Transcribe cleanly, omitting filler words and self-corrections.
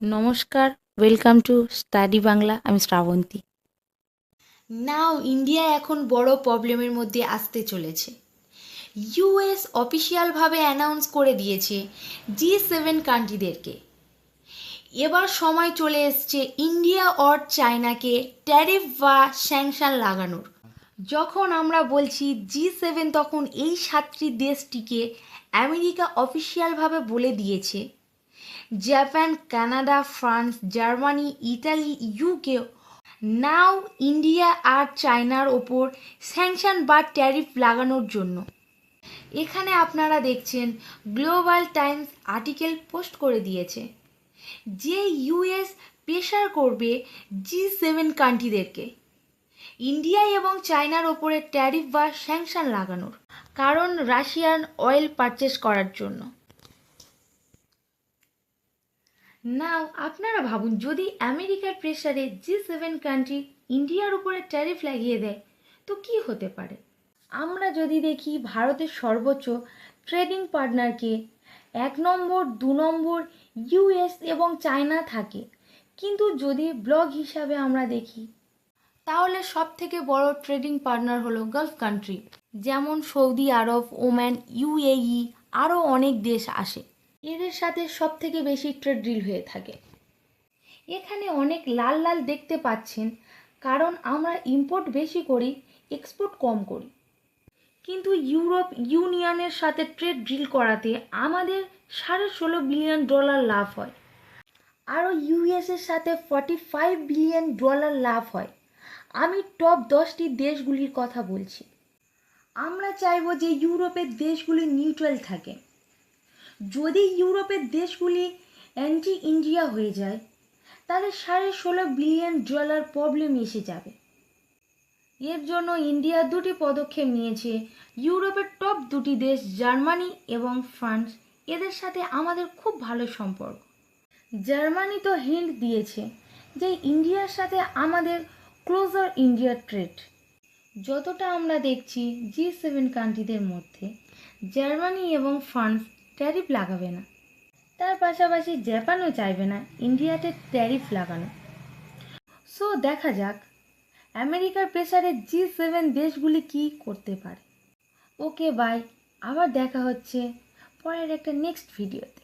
নমস্কার, welcome to study Bangla. আমি শ্রাবন্তী। নাও India এখন বড় প্রবলেমের মধ্যে আসতে চলেছে। ইউএস অফিসিয়ালভাবে অ্যানাউন্স করে দিয়েছে G7 কান্ট্রিদেরকে এবার সময় চলে এসছে ইন্ডিয়া অর চায়নাকে ট্যারিফ বা স্যাংশন লাগানোর। যখন আমরা বলছি G7, তখন এই 7টি দেশটিকে আমেরিকা অফিসিয়ালভাবে বলে দিয়েছে Japan, Canada, France, Germany, Italy, UK now India আর চায়নার ওপর স্যাংশন বা ট্যারিফ লাগানোর জন্য। এখানে আপনারা দেখছেন গ্লোবাল টাইমস আর্টিকেল পোস্ট করে দিয়েছে যে ইউএস প্রেশার করবে G7 কান্ট্রিদেরকে ইন্ডিয়া এবং চায়নার ওপরে ট্যারিফ বা স্যাংশন লাগানোর, কারণ রাশিয়ান অয়েল পারচেস করার জন্য। নাও আপনারা ভাবুন, যদি আমেরিকার প্রেসারে G7 কান্ট্রি ইন্ডিয়ার উপরে ট্যারিফ লাগিয়ে দেয় তো কি হতে পারে। আমরা যদি দেখি ভারতের সর্বোচ্চ ট্রেডিং পার্টনারকে 1 নম্বর 2 নম্বর ইউএস এবং চায়না থাকে, কিন্তু যদি ব্লক হিসাবে আমরা দেখি তাহলে সব থেকে বড় ট্রেডিং পার্টনার হলো গালফ কান্ট্রি, যেমন সৌদি আরব, ওমান, ইউএই, আরও অনেক দেশ আসে। এদের সাথে সব থেকে বেশি ট্রেড ডিল হয়ে থাকে। এখানে অনেক লাল লাল দেখতে পাচ্ছেন, কারণ আমরা ইম্পোর্ট বেশি করি, এক্সপোর্ট কম করি। কিন্তু ইউরোপ ইউনিয়নের সাথে ট্রেড ডিল করাতে আমাদের $16.5 বিলিয়ন লাভ হয়, আরও ইউএসের সাথে $45 বিলিয়ন লাভ হয়। আমি টপ 10টি দেশগুলির কথা বলছি। আমরা চাইবো যে ইউরোপের দেশগুলি নিউট্রাল থাকে। যদি ইউরোপের দেশগুলি অ্যান্টি ইন্ডিয়া হয়ে যায় তাহলে $16 বিলিয়ন প্রবলেম এসে যাবে। এর জন্য ইন্ডিয়া 2টি পদক্ষেপ নিয়েছে। ইউরোপের টপ 2টি দেশ জার্মানি এবং ফ্রান্স, এদের সাথে আমাদের খুব ভালো সম্পর্ক। জার্মানি তো হিন্ট দিয়েছে যে ইন্ডিয়ার সাথে আমাদের ক্লোজার ইন্ডিয়া ট্রেড। যতটা আমরা দেখছি G7 কান্ট্রিদের মধ্যে জার্মানি এবং ফ্রান্স ট্যারিফ লাগাবে না, তার পাশাপাশি জাপানও চাইবে না ইন্ডিয়াতে ট্যারিফ লাগানো। সো দেখা যাক আমেরিকার প্রেসারে G7 দেশগুলি কি করতে পারে। ওকে বাই, আবার দেখা হচ্ছে পরের একটা নেক্সট ভিডিওতে।